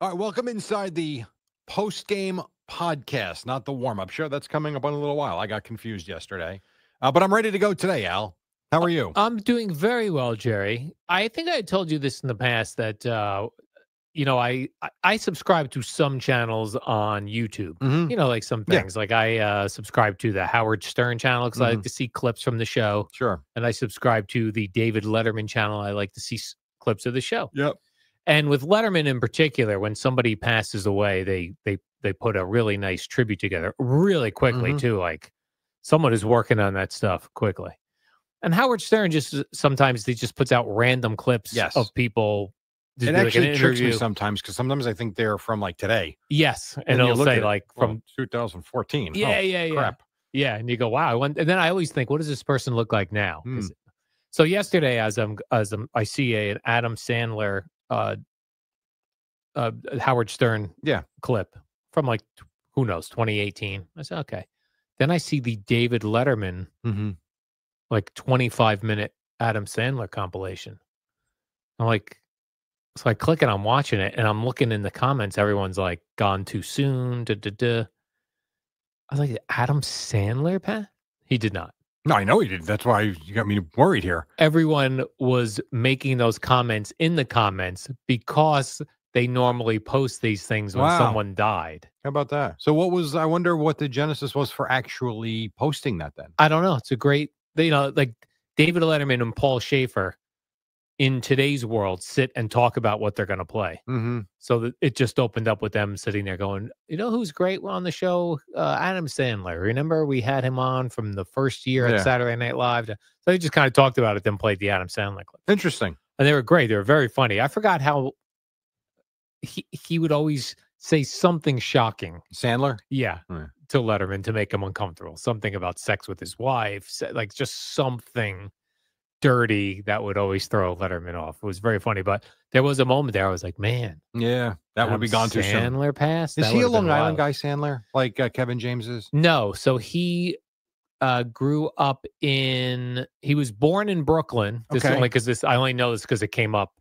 All right, welcome inside the post-game podcast, not the warm-up show. That's coming up in a little while. I got confused yesterday, but I'm ready to go today, Al. How are you? I'm doing very well, Jerry. I think I told you this in the past that I subscribe to some channels on YouTube. Mhm. Like some Yeah. things. Like I subscribe to the Howard Stern channel because I like to see clips from the show, Sure. and I subscribe to the David Letterman channel. I like to see clips of the show. Yep. And with Letterman in particular, when somebody passes away, they put a really nice tribute together really quickly too. Like someone is working on that stuff quickly. And Howard Stern sometimes he just puts out random clips of people. It actually tricks me sometimes because sometimes I think they're from like today. Yes, and it'll say like from 2014. Yeah. Crap. Yeah, and you go, wow. And then I always think, what does this person look like now? So yesterday, I see an Adam Sandler, Howard Stern, clip from like who knows 2018. I said, okay. Then I see the David Letterman. Like 25-minute Adam Sandler compilation. I'm like, so I click and I'm watching it and I'm looking in the comments. Everyone's like, gone too soon. I was like, Adam Sandler, Pat? He did not. No, I know he did. That's why you got me worried here. Everyone was making those comments in the comments because they normally post these things when someone died. How about that? So I wonder what the genesis was for actually posting that then. I don't know. It's a great, like David Letterman and Paul Schaefer in today's world sit and talk about what they're going to play. So that it just opened up with them sitting there going, who's great on the show? Adam Sandler. Remember we had him on from the first year at Saturday Night Live. So they just kind of talked about it, then played the Adam Sandler clip. Interesting. And they were great. They were very funny. I forgot how he would always say something shocking. Sandler? Yeah. To Letterman to make him uncomfortable. Something about sex with his wife, like just something dirty that would always throw Letterman off. It was very funny, but there was a moment there I was like, man. Yeah, that would be gone too soon. Sandler passed? Is he a Long Island guy, Sandler? Like Kevin James is? No. So he grew up he was born in Brooklyn. This only because I only know this because it came up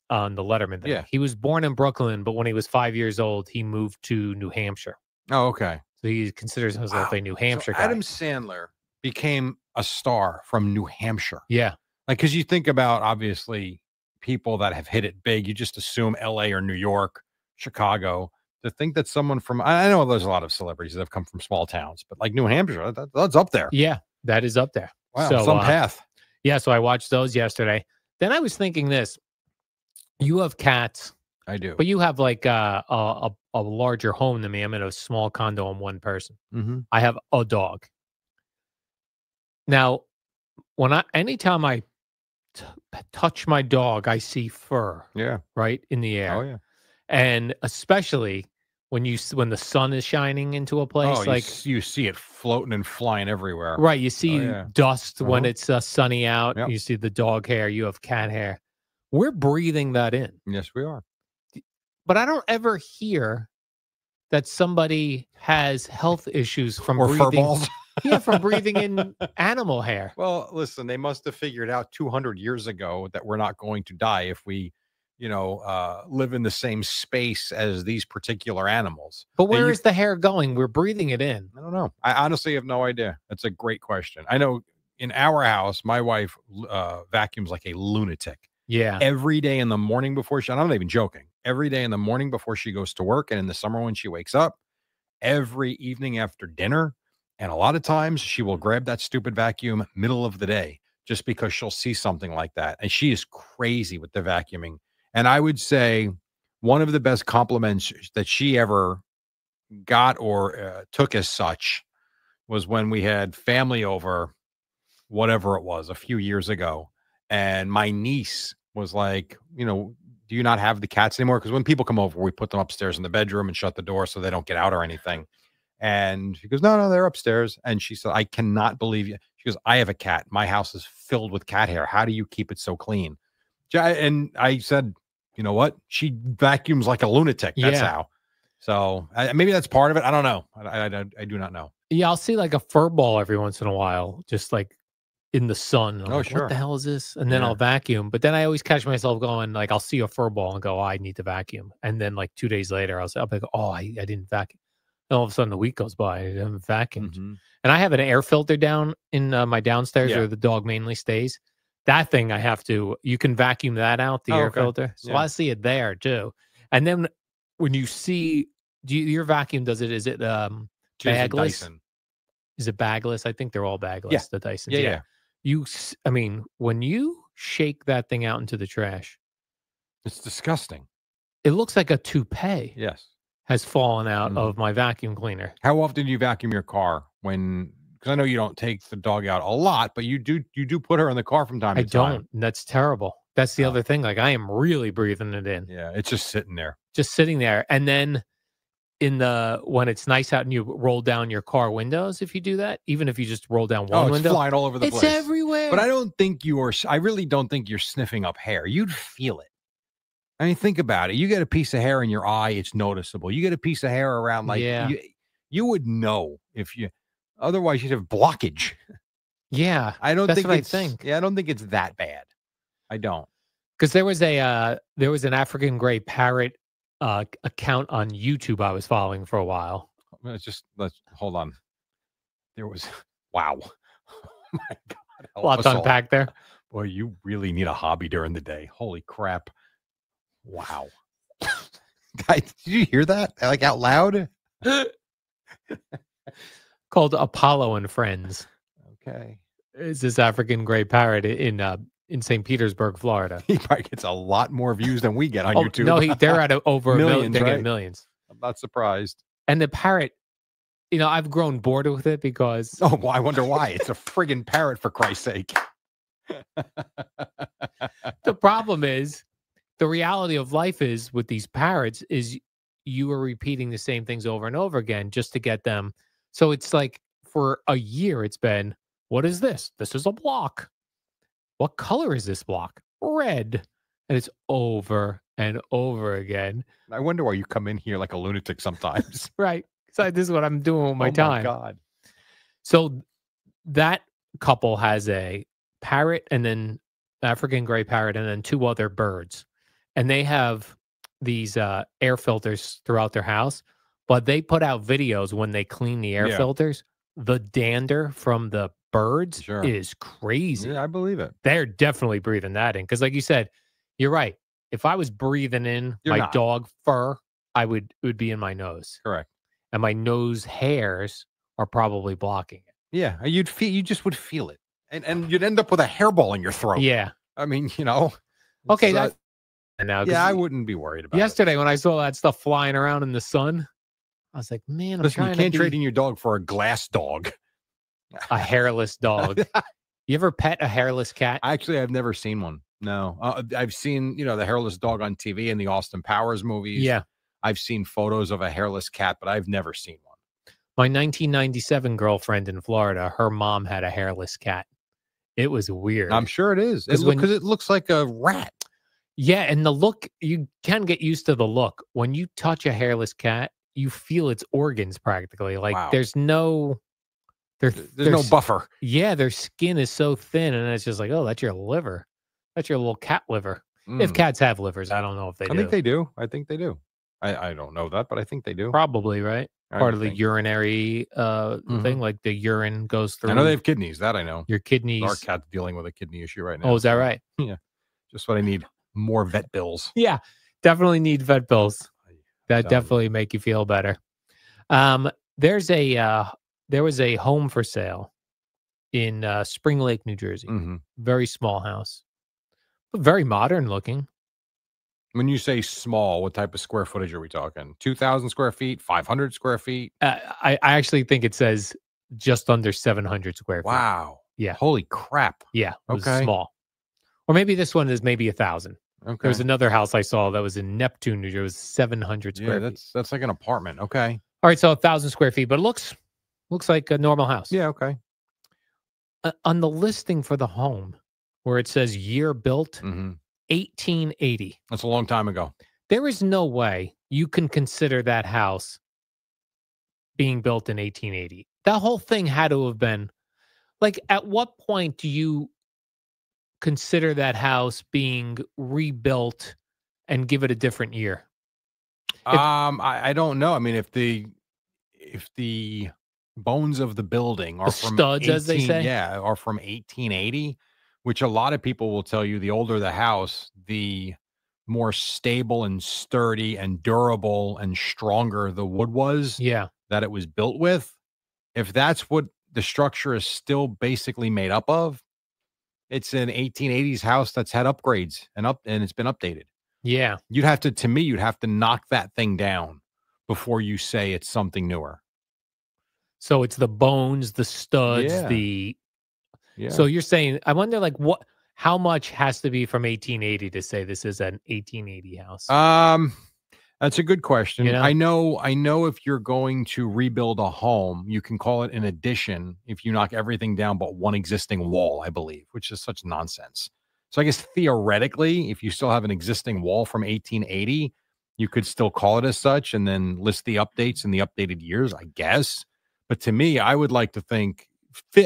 on the Letterman thing. Yeah. He was born in Brooklyn, but when he was 5 years old, he moved to New Hampshire. Oh, okay. So he considers himself a New Hampshire guy. Adam Sandler became a star from New Hampshire. Yeah. Like, because you think about, obviously, people that have hit it big, you just assume L.A. or New York, Chicago. To think that someone from, I know there's a lot of celebrities that have come from small towns, but like New Hampshire, that's up there. Yeah, that is up there. Wow, so, some path. Yeah, so I watched those yesterday. Then I was thinking this. You have cats. I do. But you have like a larger home than me. I'm in a small condo on one person. I have a dog. Now, anytime I touch my dog, I see fur. Yeah. Right in the air. Oh yeah. And especially when the sun is shining into a place, you see it floating and flying everywhere. Right. You see dust when it's sunny out. Yep. You see the dog hair. You have cat hair. We're breathing that in. Yes, we are. But I don't ever hear that somebody has health issues from or breathing. Fur balls. Yeah, from breathing in animal hair. Well, listen, they must have figured out 200 years ago that we're not going to die if we, live in the same space as these particular animals. But where is the hair going? We're breathing it in. I don't know. I honestly have no idea. That's a great question. I know in our house, my wife vacuums like a lunatic. Yeah. Every day in the morning before I'm not even joking. Every day in the morning before she goes to work, and in the summer when she wakes up, every evening after dinner. And a lot of times she will grab that stupid vacuum middle of the day just because she'll see something like that. And she is crazy with the vacuuming. And I would say one of the best compliments that she ever got or took as such was when we had family over, whatever it was, a few years ago. And my niece was like, do you not have the cats anymore? Because when people come over, we put them upstairs in the bedroom and shut the door so they don't get out or anything. And she goes, no, they're upstairs. And she said, I cannot believe you. She goes, I have a cat. My house is filled with cat hair. How do you keep it so clean? And I said, you know what? She vacuums like a lunatic. That's how. So maybe that's part of it. I don't know. I do not know. Yeah, I'll see like a fur ball every once in a while. Just like in the sun. I'm like, sure. what the hell is this? And then I'll vacuum. But then I always catch myself going, like, I'll see a fur ball and go, oh, I need to vacuum. And then like 2 days later, I'll be like, oh, I didn't vacuum. And all of a sudden the week goes by. I haven't vacuumed. Mm-hmm. And I have an air filter down in my downstairs where the dog mainly stays. That thing you can vacuum that out, the air filter. So I see it there too. And then when you see, your vacuum, is it bagless? Dyson. Is it bagless? I think they're all bagless, the Dysons. Yeah. When you shake that thing out into the trash, it's disgusting. It looks like a toupee. Yes. Has fallen out of my vacuum cleaner. How often do you vacuum your car? Because I know you don't take the dog out a lot, but you do put her in the car from time to time. I don't. And that's terrible. That's the other thing. Like, I am really breathing it in. Yeah, it's just sitting there. And then when it's nice out and you roll down your car windows, if you do that, even if you just roll down one window, it's flying all over the place. It's everywhere. But I really don't think you're sniffing up hair. You'd feel it. I mean, think about it. You get a piece of hair in your eye, it's noticeable. You get a piece of hair around, you would know otherwise you'd have blockage. Yeah. I don't think it's that bad. I don't. Because there was an African gray parrot account on YouTube I was following for a while. Let's hold on. There was, wow. Oh my God. Lots unpacked there. Boy, you really need a hobby during the day. Holy crap. Wow. Guys, did you hear that? Like out loud? Called Apollo and Friends. Okay. It's this African gray parrot in St. Petersburg, Florida. He probably gets a lot more views than we get on YouTube. No, they're at over millions, they're right? getting millions. I'm not surprised. And the parrot, I've grown bored with it because... Oh, well, I wonder why. It's a friggin' parrot, for Christ's sake. The problem is, the reality of life is with these parrots is you are repeating the same things over and over again just to get them. So it's like for a year, it's been, what is this? This is a block. What color is this block? Red. And it's over and over again. I wonder why you come in here like a lunatic sometimes. Right. So this is what I'm doing with my time. Oh, my God. So that couple has a parrot and then African gray parrot and then 2 other birds. And they have these air filters throughout their house, but they put out videos when they clean the air filters. The dander from the birds is crazy. Yeah, I believe it. They're definitely breathing that in. Because like you said, you're right. If I was breathing in dog fur, it would be in my nose. Correct. And my nose hairs are probably blocking it. Yeah, you just would feel it. And you'd end up with a hairball in your throat. Yeah. I mean, Okay, that's... And now, I wouldn't be worried about yesterday when I saw that stuff flying around in the sun, I was like, man, you can't trade in your dog for a glass dog. A hairless dog. You ever pet a hairless cat? Actually, I've never seen one. No. I've seen, the hairless dog on TV in the Austin Powers movies. Yeah. I've seen photos of a hairless cat, but I've never seen one. My 1997 girlfriend in Florida, her mom had a hairless cat. It was weird. I'm sure it is. Because it looks like a rat. Yeah, and the look, you can get used to the look. When you touch a hairless cat, you feel its organs practically. Like there's no buffer. Yeah, their skin is so thin, and it's just like, oh, that's your liver. That's your little cat liver. If cats have livers, I don't know if they do. I think they do. I think they do. I don't know that, but I think they do. Probably, right? Part of the urinary thing, like the urine goes through. I know they have kidneys. That I know. Your kidneys. Our cat's dealing with a kidney issue right now. Oh, is that right? Yeah. Just what I need. More vet bills. Yeah, definitely need vet bills. That definitely make you feel better. There was a home for sale in Spring Lake, New Jersey. Very small house, but very modern looking. When you say small, what type of square footage are we talking? 2,000 square feet, 500 square feet? I actually think it says just under 700 square feet. Wow. Yeah. Holy crap. Yeah. It was small. Or maybe this one is maybe 1,000. Okay. There was another house I saw that was in Neptune, New Jersey. It was 700 square feet. That's like an apartment. Okay. All right, so 1,000 square feet, but it looks like a normal house. Yeah, okay. On the listing for the home, where it says year built, 1880. That's a long time ago. There is no way you can consider that house being built in 1880. That whole thing had to have been Like, at what point do you consider that house being rebuilt and give it a different year? If I don't know. I mean, if the bones of the building the are from studs, as they say? are from 1880, which a lot of people will tell you the older the house, the more stable and sturdy and durable and stronger the wood was Yeah. that it was built with. If that's what the structure is still basically made up of, it's an 1880s house that's had upgrades and it's been updated. Yeah. You'd have to knock that thing down before you say it's something newer. So it's the bones, the studs, Yeah. so Yeah. you're saying, I wonder, like, how much has to be from 1880 to say this is an 1880 house? That's a good You question. know? I know if you're going to rebuild a home, you can call it an addition if you knock everything down but one existing wall, I believe, which is such nonsense. So I guess theoretically, if you still have an existing wall from 1880, you could still call it as such and then list the updates and the updated years, I guess. But to me, I would like to think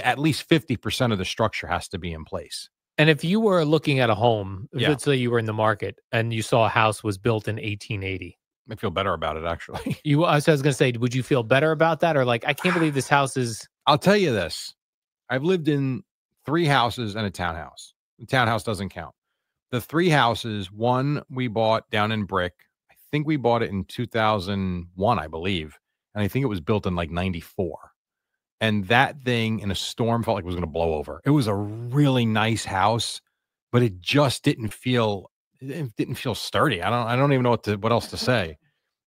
at least 50% of the structure has to be in place. And if you were looking at a home, Yeah. let's say you were in the market and you saw a house was built in 1880. I feel better about it, actually. I was going to say, would you feel better about that? Or like, I can't believe this house is. I'll tell you this. I've lived in 3 houses and a townhouse. The townhouse doesn't count. The 3 houses, one we bought down in brick. I think we bought it in 2001, I believe. And I think it was built in like 94. And that thing in a storm felt like it was going to blow over. It was a really nice house, but it just didn't feel sturdy. I don't even know what else to say.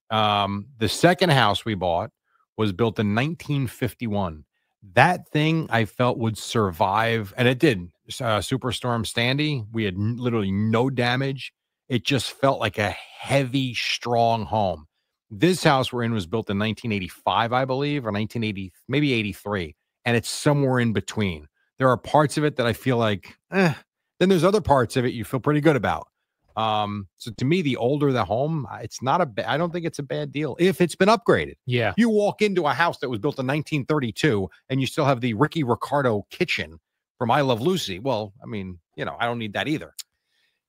The second house we bought was built in 1951. That thing I felt would survive, and it did. Superstorm Sandy, we had literally no damage. It just felt like a heavy, strong home. This house we're in was built in 1985, I believe, or 1980, maybe 83, and it's somewhere in between. There are parts of it that I feel like, Then there's other parts of it you feel pretty good about. So to me, the older the home, it's not I don't think it's a bad deal if it's been upgraded. Yeah. You walk into a house that was built in 1932 and you still have the Ricky Ricardo kitchen from I Love Lucy. Well, I mean, I don't need that either.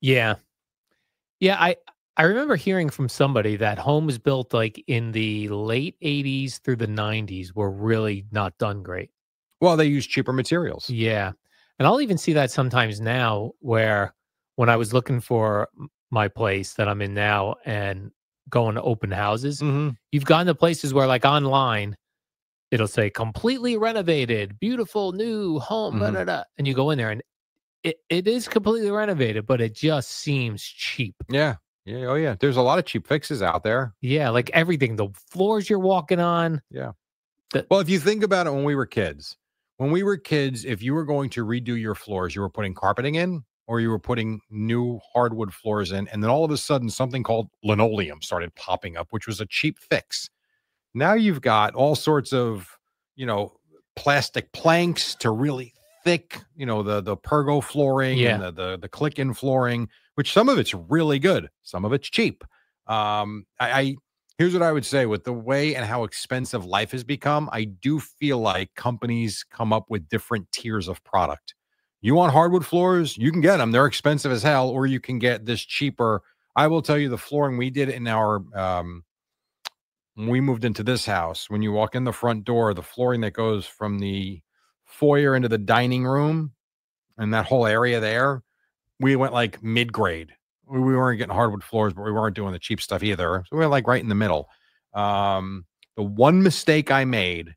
Yeah. Yeah. I remember hearing from somebody that homes built like in the late 80s through the 90s were really not done great. Well, they use cheaper materials. Yeah. And I'll even see that sometimes now where when I was looking for my place that I'm in now and going to open houses, you've gotten to places where like online, it'll say completely renovated, beautiful new home, and you go in there and it is completely renovated, but it just seems cheap. Yeah. Yeah. Oh, yeah. There's a lot of cheap fixes out there. Yeah. Like everything, the floors you're walking on. Yeah. Well, if you think about it, when we were kids, if you were going to redo your floors, you were putting carpeting in or you were putting new hardwood floors in. And then all of a sudden, something called linoleum started popping up, which was a cheap fix. Now you've got all sorts of, plastic planks to really thick, the pergo flooring and the click-in flooring, which some of it's really good. Some of it's cheap. Here's what I would say with the way and how expensive life has become. I do feel like companies come up with different tiers of product. You want hardwood floors? You can get them. They're expensive as hell, or you can get this cheaper. I will tell you the flooring we did in our, when we moved into this house, when you walk in the front door, the flooring that goes from the foyer into the dining room and that whole area there, we went like mid-grade. We weren't getting hardwood floors, but we weren't doing the cheap stuff either. So we were like right in the middle. The one mistake I made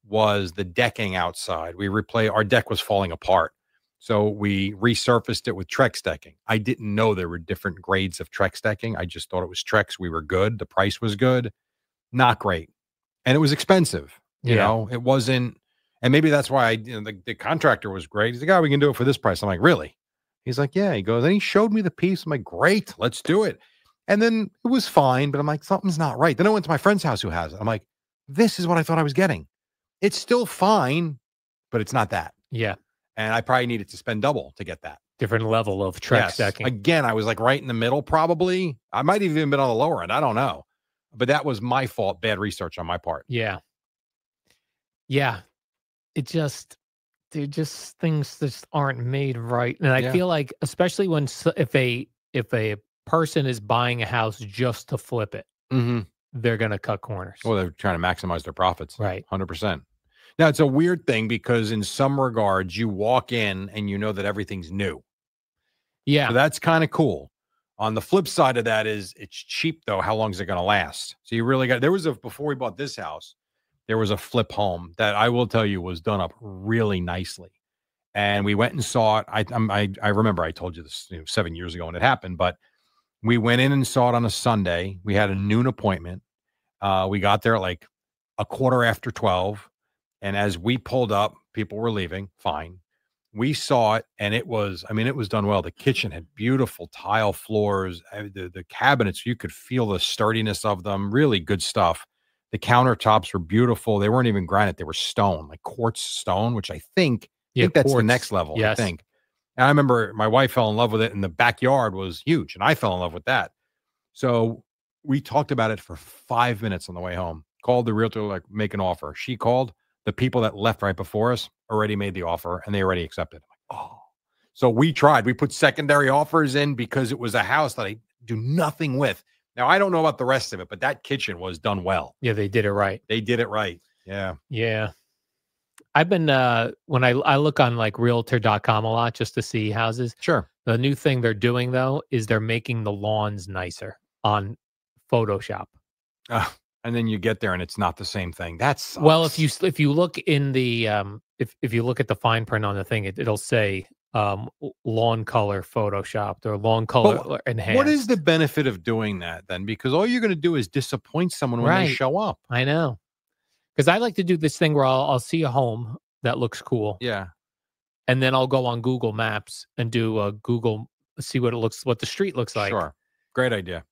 was the decking outside. Our deck was falling apart. So we resurfaced it with Trex decking. I didn't know there were different grades of Trex decking. I just thought it was Trex. We were good. The price was good. Not great. And it was expensive. It wasn't. And maybe that's why the contractor was great. He's like, we can do it for this price. I'm like, really? He's like, yeah. He goes, and he showed me the piece. I'm like, great, let's do it. And then it was fine, but I'm like, something's not right. Then I went to my friend's house who has it. I'm like, this is what I thought I was getting. It's still fine, but it's not that. Yeah. And I probably needed to spend double to get that. Different level of Trex decking. Again, I was like right in the middle, probably. I might have even been on the lower end. I don't know. But that was my fault. Bad research on my part. Yeah. Yeah. It just, they're just things just aren't made right. And I feel like, especially when if a person is buying a house just to flip it, they're going to cut corners. Well, they're trying to maximize their profits. Right. 100%. Now, it's a weird thing because in some regards, you walk in and you know that everything's new. Yeah. So that's kind of cool. On the flip side of that is it's cheap, though. How long is it going to last? So you really got, before we bought this house, there was a flip home that I will tell you was done up really nicely. And we went and saw it. I remember I told you this 7 years ago when it happened, but we went in and saw it on a Sunday. We had a noon appointment. We got there at like a quarter after 12. And as we pulled up, people were leaving. Fine. We saw it, and it was done well. The kitchen had beautiful tile floors. The cabinets, you could feel the sturdiness of them. Really good stuff. The countertops were beautiful. They weren't even granite. They were stone, like quartz stone, which I think that's quartz, the next level, yes. I think. And I remember my wife fell in love with it, and the backyard was huge, and I fell in love with that. So we talked about it for 5 minutes on the way home. Called the realtor, like, make an offer. She called. The people that left right before us already made the offer, and they already accepted. I'm like, oh. So we tried. We put secondary offers in because it was a house that I do nothing with. Now, I don't know about the rest of it, but that kitchen was done well. Yeah, they did it right. They did it right. Yeah. Yeah. I've been, when I look on like realtor.com a lot just to see houses. Sure. The new thing they're doing, though, is they're making the lawns nicer on Photoshop. And then you get there and it's not the same thing. That's well, if you look in the if you look at the fine print on the thing, it'll say lawn color photoshopped or lawn color enhanced. What is the benefit of doing that then? Because all you're going to do is disappoint someone when they show up. I know. Because I like to do this thing where I'll see a home that looks cool. Yeah. And then I'll go on Google Maps and do a Google, see what the street looks like. Sure. Great idea.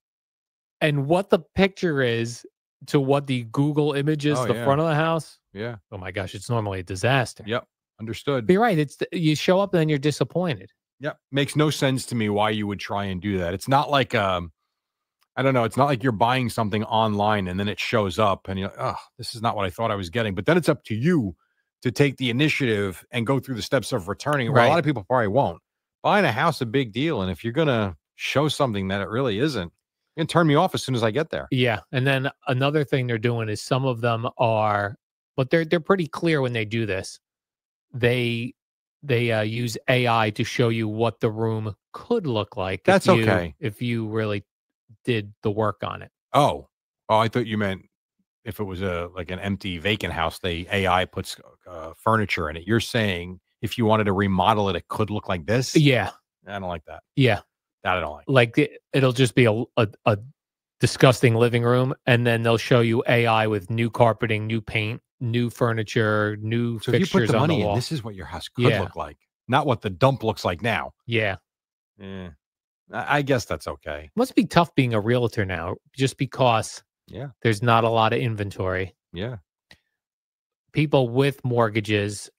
And what the picture is to what the Google image is, the front of the house. Yeah. Oh my gosh, it's normally a disaster. Yep. Understood. But you're right. You show up and then you're disappointed. Yep. Makes no sense to me why you would try and do that. It's not like I don't know. It's not like you're buying something online and then it shows up and you're like, oh, this is not what I thought I was getting. But then it's up to you to take the initiative and go through the steps of returning. Well, a lot of people probably won't. Buying a house, a big deal. And if you're going to show something that it really isn't, you can turn me off as soon as I get there. Yeah. And then another thing they're doing is some of them are, but they're pretty clear when they do this. They use AI to show you what the room could look like. That's okay. If you really did the work on it. Oh, I thought you meant if it was like an empty vacant house, the AI puts furniture in it. You're saying if you wanted to remodel it, it could look like this? Yeah. I don't like that. Yeah. That I don't like. Like it'll just be a disgusting living room, and then they'll show you AI with new carpeting, new paint, new furniture, new fixtures. If you put the money in, this is what your house could look like, not what the dump looks like now. Yeah. I guess that's okay. Must be tough being a realtor now, just because there's not a lot of inventory. Yeah. People with mortgages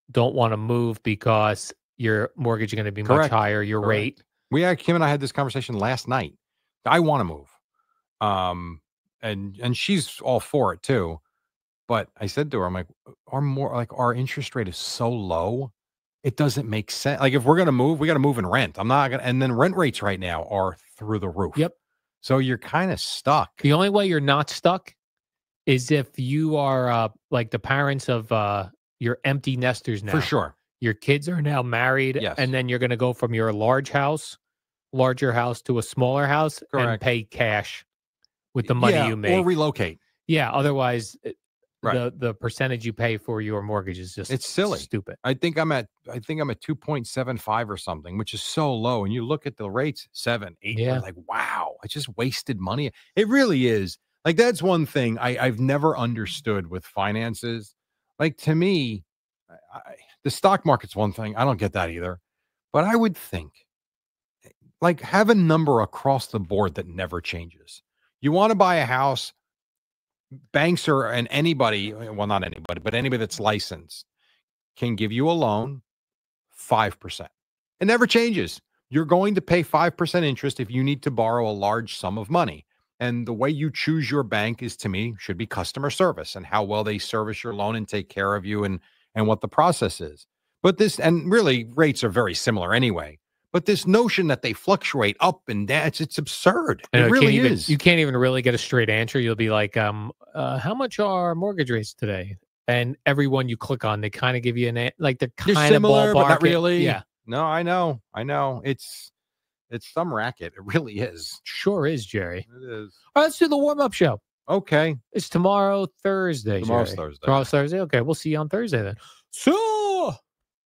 don't want to move because your mortgage is going to be much higher, your rate. Kim and I had this conversation last night. I want to move. And she's all for it too. But I said to her, I'm like, our interest rate is so low, it doesn't make sense. Like if we're gonna move, we got to move and rent. I'm not gonna, and then rent rates right now are through the roof. Yep. So you're kind of stuck. The only way you're not stuck is if you are like the parents of your empty nesters now. For sure. Your kids are now married, and then you're going to go from your larger house to a smaller house and pay cash with the money you make. Or relocate. Yeah, otherwise the percentage you pay for your mortgage is just silly. Stupid. I think I'm at 2.75 or something, which is so low. And you look at the rates, 7, 8, you're like, wow, I just wasted money. It really is. Like that's one thing I've never understood with finances. Like to me, the stock market's one thing. I don't get that either. But I would think, like, have a number across the board that never changes. You want to buy a house, banks and anybody, well, not anybody, but anybody that's licensed can give you a loan, 5%. It never changes. You're going to pay 5% interest if you need to borrow a large sum of money. And the way you choose your bank is, to me, should be customer service and how well they service your loan and take care of you and what the process is. But this, and really rates are very similar anyway. But this notion that they fluctuate up and down, it's absurd. It really is. You can't even really get a straight answer. You'll be like, how much are mortgage rates today? And everyone you click on, they kind of give you they're kind of similar, but not ballpark. really. Yeah. No, I know. It's some racket. It really is. Sure is, Jerry. It is. All right, let's do the warm-up show. Okay. It's tomorrow, Thursday. Tomorrow's Jerry. Thursday. Tomorrow's Thursday. Okay, we'll see you on Thursday then. So.